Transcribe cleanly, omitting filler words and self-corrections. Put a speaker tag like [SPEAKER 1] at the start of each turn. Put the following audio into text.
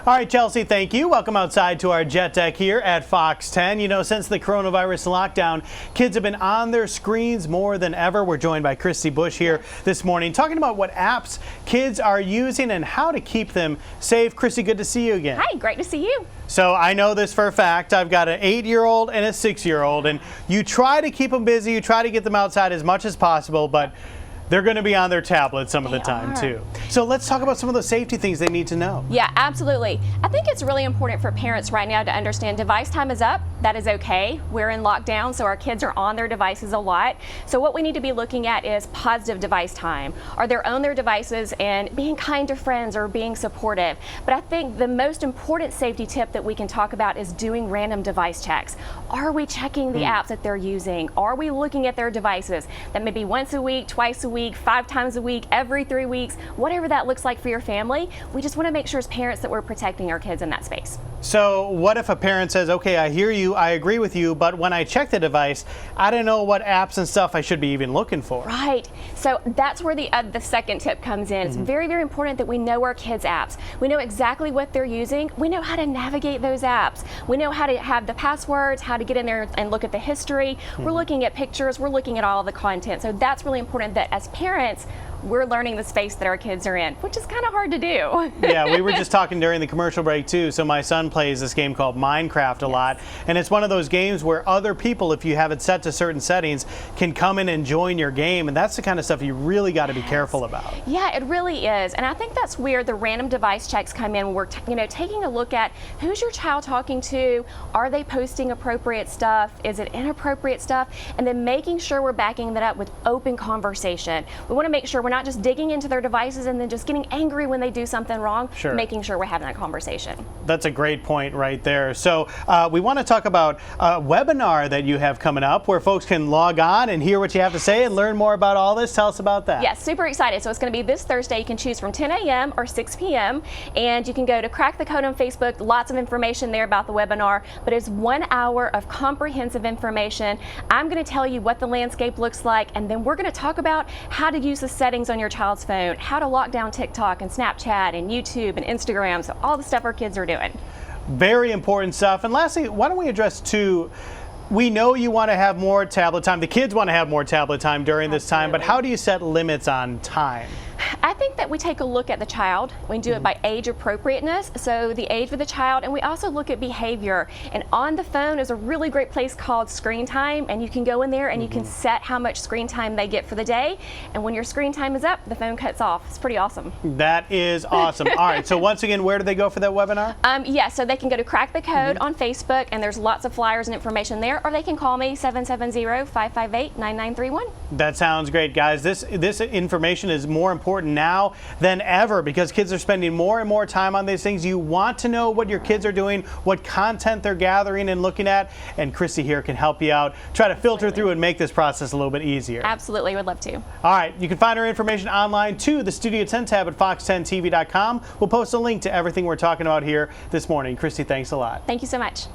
[SPEAKER 1] All right, Chelsea, thank you. Welcome outside to our jet deck here at Fox 10. You know, since the coronavirus lockdown, kids have been on their screens more than ever. We're joined by Christy Bush here this morning, talking about what apps kids are using and how to keep them safe. Christy, good to see you again.
[SPEAKER 2] Hi, great to see you.
[SPEAKER 1] So I know this for a fact. I've got an 8-year-old and a 6-year-old, and you try to keep them busy. You try to get them outside as much as possible, but they're going to be on their tablets some of the time too. So let's talk about some of the safety things they need to know.
[SPEAKER 2] Yeah, absolutely. I think it's really important for parents right now to understand device time is up. That is okay. We're in lockdown, so our kids are on their devices a lot. So what we need to be looking at is positive device time. Are they on their devices and being kind to friends or being supportive? But I think the most important safety tip that we can talk about is doing random device checks. Are we checking the apps that they're using? Are we looking at their devices? That may be once a week, twice a week, 5 times a week, every 3 weeks, whatever that looks like for your family. We just want to make sure as parents that we're protecting our kids in that space.
[SPEAKER 1] So what if a parent says, okay, I hear you, I agree with you, but when I check the device, I don't know what apps and stuff I should be even looking for.
[SPEAKER 2] Right. So that's where the second tip comes in. It's very, very important that we know our kids' apps. We know exactly what they're using. We know how to navigate those apps. We know how to have the passwords, how to get in there and look at the history. We're looking at pictures. We're looking at all of the content. So that's really important that as parents, we're learning the space that our kids are in, which is kind of hard to do.
[SPEAKER 1] Yeah, we were just talking during the commercial break too. So my son plays this game called Minecraft a lot, and it's one of those games where other people, if you have it set to certain settings, can come in and join your game, and that's the kind of stuff you really got to be careful about.
[SPEAKER 2] Yeah, it really is, and I think that's where the random device checks come in. We're taking a look at who's your child talking to, are they posting appropriate stuff, is it inappropriate stuff, and then making sure we're backing that up with open conversation. We want to make sure we're not just digging into their devices and then just getting angry when they do something wrong.
[SPEAKER 1] Sure.
[SPEAKER 2] Making sure we're having that conversation.
[SPEAKER 1] That's a great point right there. So we want to talk about a webinar that you have coming up where folks can log on and hear what you have to say and learn more about all this. Tell us about that.
[SPEAKER 2] Yes, super excited. So it's going to be this Thursday. You can choose from 10 a.m. or 6 p.m. and you can go to Crack the Code on Facebook. Lots of information there about the webinar, but it's 1 hour of comprehensive information. I'm going to tell you what the landscape looks like, and then we're going to talk about how to use the settings on your child's phone, how to lock down TikTok and Snapchat and YouTube and Instagram, so all the stuff our kids are doing.
[SPEAKER 1] Very important stuff. And lastly, why don't we address too, we know you want to have more tablet time, the kids want to have more tablet time during this time, but how do you set limits on time?
[SPEAKER 2] I think that we take a look at the child. We do it by age appropriateness, so the age of the child, and we also look at behavior. And on the phone is a really great place called Screen Time, and you can go in there and you can set how much screen time they get for the day. And when your screen time is up, the phone cuts off. It's pretty awesome.
[SPEAKER 1] That is awesome. All right, so once again, where do they go for that webinar?
[SPEAKER 2] Yeah, so they can go to Crack the Code on Facebook, and there's lots of flyers and information there, or they can call me 770-558-9931.
[SPEAKER 1] That sounds great, guys. This information is more important now than ever because kids are spending more and more time on these things. You want to know what your kids are doing, what content they're gathering and looking at, and Christy here can help you out, try to filter through and make this process a little bit easier.
[SPEAKER 2] Absolutely, would love to.
[SPEAKER 1] All right, you can find our information online too, the Studio 10 tab at fox10tv.com. We'll post a link to everything we're talking about here this morning. Christy, thanks a lot.
[SPEAKER 2] Thank you so much.